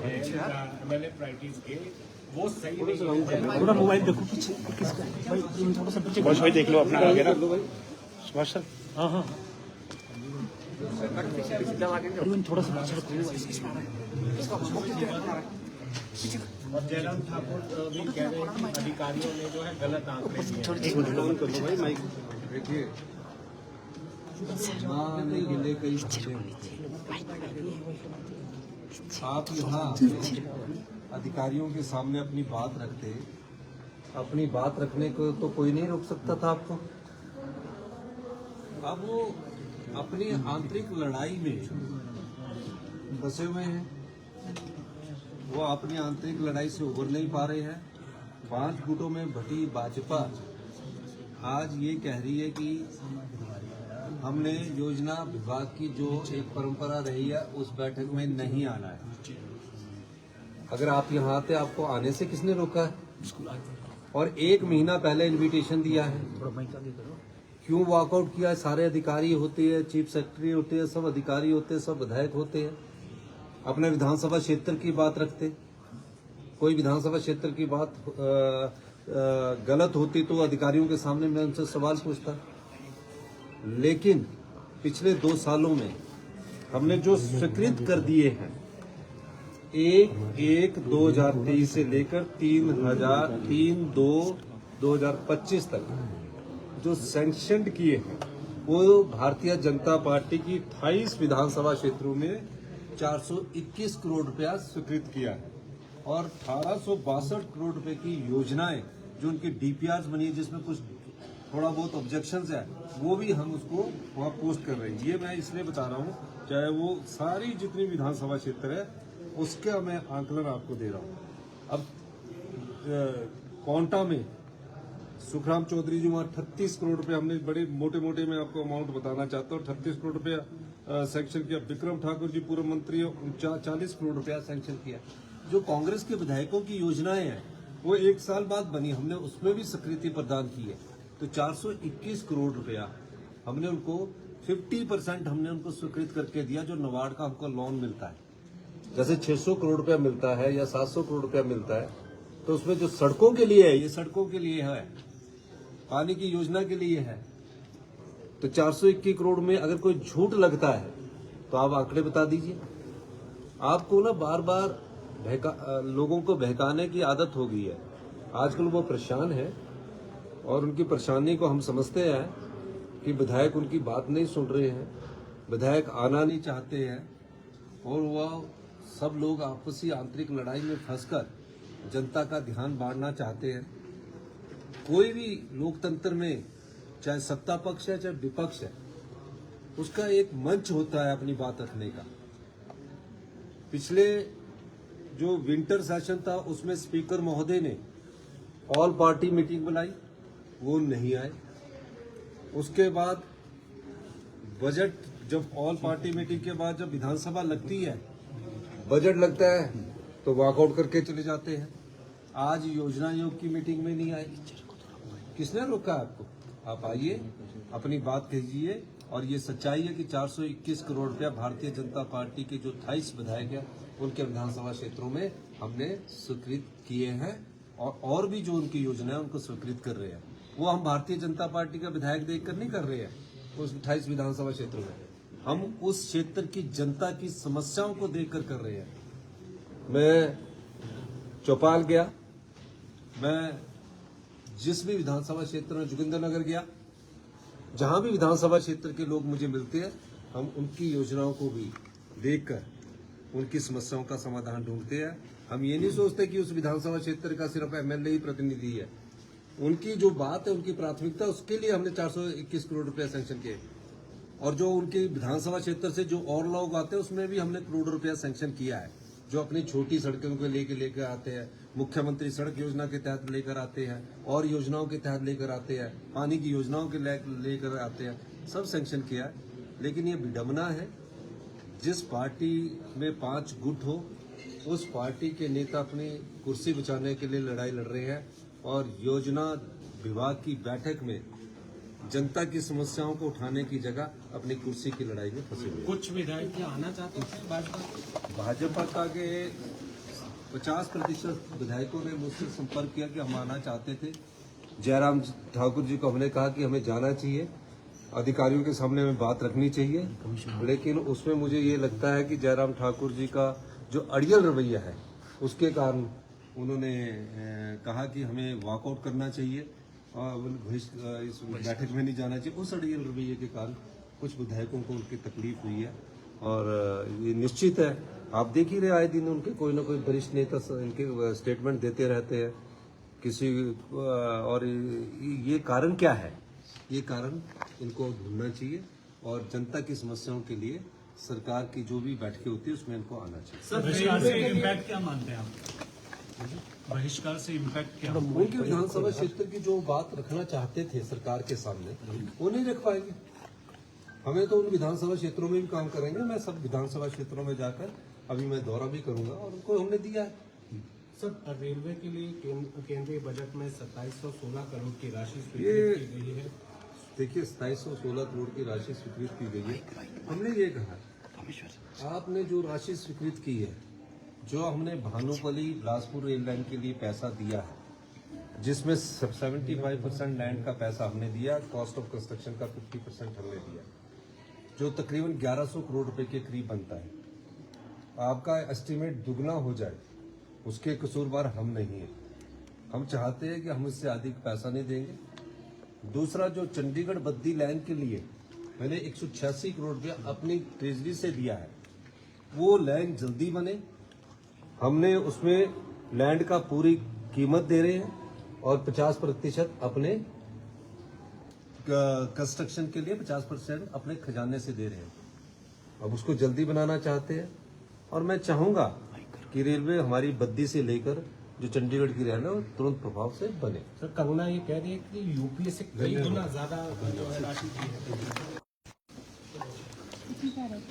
हैं MLA priorities के, वो सही नहीं है। थोड़ा मोबाइल देखो पीछे किसका भाई, थोड़ा सा पीछे सुभाष भाई देख लो अपना आगे ना सुभाष सर। हाँ हाँ थोड़ा सा और जयराम ठाकुर भी कह रहे हैं कि अधिकारियों ने जो है गलत आंकड़े दिए। देखिए गिले कई आप यहाँ अधिकारियों के सामने अपनी बात रखते, अपनी बात रखने को तो कोई नहीं रोक सकता था आपको। अब वो अपनी आंतरिक लड़ाई में फंसे हुए हैं, वो अपनी आंतरिक लड़ाई से उबर नहीं पा रहे हैं। 5 गुटों में बटी भाजपा आज ये कह रही है कि हमने योजना विभाग की जो एक परंपरा रही है उस बैठक में नहीं आना है। अगर आप यहाँ आते, आपको आने से किसने रोका है? और 1 महीना पहले इनविटेशन दिया है, क्यों वॉकआउट किया? सारे अधिकारी होते हैं, चीफ सेक्रेटरी होते हैं, सब अधिकारी होते हैं, सब विधायक होते हैं, अपने विधानसभा क्षेत्र की बात रखते। कोई विधानसभा क्षेत्र की बात गलत होती तो अधिकारियों के सामने मैं उनसे सवाल पूछता। लेकिन पिछले 2 सालों में हमने जो स्वीकृत कर दिए हैं 1/1/2023 से लेकर 3/2/2025 तक जो सैंक्शन किए हैं, वो भारतीय जनता पार्टी की 28 विधानसभा क्षेत्रों में 421 करोड़ रुपया स्वीकृत किया है। और 1862 करोड़ रुपए की योजनाएं जो उनकी DPRs बनी है, जिसमें कुछ थोड़ा बहुत ऑब्जेक्शंस है, वो भी हम उसको वहाँ पोस्ट कर रहे हैं। ये मैं इसलिए बता रहा हूँ, चाहे वो सारी जितनी विधानसभा क्षेत्र है उसका मैं आंकलन आपको दे रहा हूँ। अब कोंटा में सुखराम चौधरी जी वहाँ 38 करोड़ रुपए, हमने बड़े मोटे मोटे में आपको अमाउंट बताना चाहता हूँ, 38 करोड़ रुपया सैंक्शन किया। विक्रम ठाकुर जी पूर्व मंत्री 40 करोड़ रुपया सैंक्शन किया। जो कांग्रेस के विधायकों की योजनाएं हैं वो 1 साल बाद बनी, हमने उसमें भी स्वीकृति प्रदान की है। तो 421 करोड़ रुपया हमने उनको 50% हमने उनको स्वीकृत करके दिया। जो नबार्ड का हमको लोन मिलता है, जैसे 600 करोड़ रुपया मिलता है या 700 करोड़ रुपया मिलता है, तो उसमें जो सड़कों के लिए है, ये सड़कों के लिए है, पानी की योजना के लिए है। तो 421 करोड़ में अगर कोई झूठ लगता है तो आप आंकड़े बता दीजिए। आपको ना बार बार लोगों को बहकाने की आदत हो गई है। आजकल वो परेशान है और उनकी परेशानी को हम समझते हैं कि विधायक उनकी बात नहीं सुन रहे हैं, विधायक आना नहीं चाहते हैं, और वह सब लोग आपसी आंतरिक लड़ाई में फंसकर जनता का ध्यान बांटना चाहते हैं। कोई भी लोकतंत्र में चाहे सत्ता पक्ष है चाहे विपक्ष है, उसका एक मंच होता है अपनी बात रखने का। पिछले जो विंटर सेशन था उसमें स्पीकर महोदय ने ऑल पार्टी मीटिंग बुलाई, वो नहीं आए। उसके बाद बजट, जब ऑल पार्टी मीटिंग के बाद जब विधानसभा लगती है, बजट लगता है तो वॉकआउट करके चले जाते हैं। आज योजना आयोग की मीटिंग में नहीं आए। किसने रोका आपको? आप आइए, अपनी बात कहिए। और ये सच्चाई है कि 421 करोड़ रुपया भारतीय जनता पार्टी के जो 28 विधायक हैं उनके विधानसभा क्षेत्रों में हमने स्वीकृत किए हैं, और भी जो उनकी योजना है उनको स्वीकृत कर रहे हैं। वो हम भारतीय जनता पार्टी का विधायक देखकर नहीं कर रहे हैं उस 28 विधानसभा क्षेत्रों में, हम उस क्षेत्र की जनता की समस्याओं को देखकर कर रहे हैं। मैं चौपाल गया, मैं जिस भी विधानसभा क्षेत्र में, जोगिंद्रनगर गया, जहां भी विधानसभा क्षेत्र के लोग मुझे मिलते हैं, हम उनकी योजनाओं को भी देखकर उनकी समस्याओं का समाधान ढूंढते हैं। हम ये नहीं सोचते कि उस विधानसभा क्षेत्र का सिर्फ MLA ही प्रतिनिधि है। उनकी जो बात है, उनकी प्राथमिकता, उसके लिए हमने 421 करोड़ रुपया सैंक्शन किए। और जो उनके विधानसभा क्षेत्र से जो और लोग आते हैं उसमें भी हमने करोड़ रुपया सैंक्शन किया है। जो अपनी छोटी सड़कों को लेकर आते हैं, मुख्यमंत्री सड़क योजना के तहत लेकर आते हैं, और योजनाओं के तहत लेकर आते हैं, पानी की योजनाओं के लेकर आते हैं, सब सैंक्शन किया है। लेकिन ये विडंबना है, जिस पार्टी में 5 गुट हो, उस पार्टी के नेता अपनी कुर्सी बचाने के लिए लड़ाई लड़ रहे हैं, और योजना विभाग की बैठक में जनता की समस्याओं को उठाने की जगह अपनी कुर्सी की लड़ाई में फंसे हुए। कुछ विधायक आना चाहते हैं भाजपा का के 50% विधायकों ने मुझसे संपर्क किया कि हम आना चाहते थे। जयराम ठाकुर जी को हमने कहा कि हमें जाना चाहिए, अधिकारियों के सामने हमें बात रखनी चाहिए, लेकिन उसमें मुझे ये लगता है कि जयराम ठाकुर जी का जो अड़ियल रवैया है उसके कारण उन्होंने कहा कि हमें वॉकआउट करना चाहिए और इस बैठक में नहीं जाना चाहिए। उस अड़ियल रवैये के कारण कुछ विधायकों को उनकी तकलीफ हुई है और ये निश्चित है, आप देख ही रहे आए दिन उनके कोई ना कोई वरिष्ठ नेता इनके स्टेटमेंट देते रहते हैं किसी और ये कारण क्या है? ये कारण इनको ढूंढना चाहिए और जनता की समस्याओं के लिए सरकार की जो भी बैठकें होती है उसमें इनको आना चाहिए। सर बहिष्कार से इम्पैक्ट क्या मानते हैं आप? बहिष्कार से इम्पैक्ट क्या? उनके विधानसभा क्षेत्र की जो बात रखना चाहते थे सरकार के सामने वो नहीं रख पाएंगे। हमें तो उन विधानसभा क्षेत्रों में भी काम करेंगे। मैं सब विधानसभा क्षेत्रों में जाकर अभी मैं दौरा भी करूंगा और उनको हमने दिया है। सर रेलवे के लिए केंद्रीय बजट में 2716 करोड़ की राशि स्वीकृत की गई है। देखिए 2716 करोड़ की राशि स्वीकृत की गई है। हमने ये कहा आपने जो राशि स्वीकृत की है, जो हमने भानुपल्ली बिलासपुर रेल लाइन के लिए पैसा दिया है, जिसमें 75% लैंड का पैसा हमने दिया, कॉस्ट ऑफ कंस्ट्रक्शन का 50% हमने दिया, जो तकरीबन 1100 करोड़ रुपए के करीब बनता है। आपका एस्टीमेट दुगना हो जाए, उसके कसूरवार हम नहीं है। हम चाहते हैं कि हम इससे अधिक पैसा नहीं देंगे। दूसरा, जो चंडीगढ़ बद्दी लाइन के लिए मैंने 186 करोड़ रुपया अपनी ट्रेजरी से दिया है, वो लाइन जल्दी बने। हमने उसमें लैंड का पूरी कीमत दे रहे हैं और 50% अपने कंस्ट्रक्शन के लिए 50% अपने खजाने से दे रहे हैं। अब उसको जल्दी बनाना चाहते हैं और मैं चाहूंगा कि रेलवे हमारी बद्दी से लेकर जो चंडीगढ़ की लाइन है वो तुरंत प्रभाव से बने। सर कंगना ये कह रही है कि यूपीए से कई गुना ज्यादा जो है राशि दी है।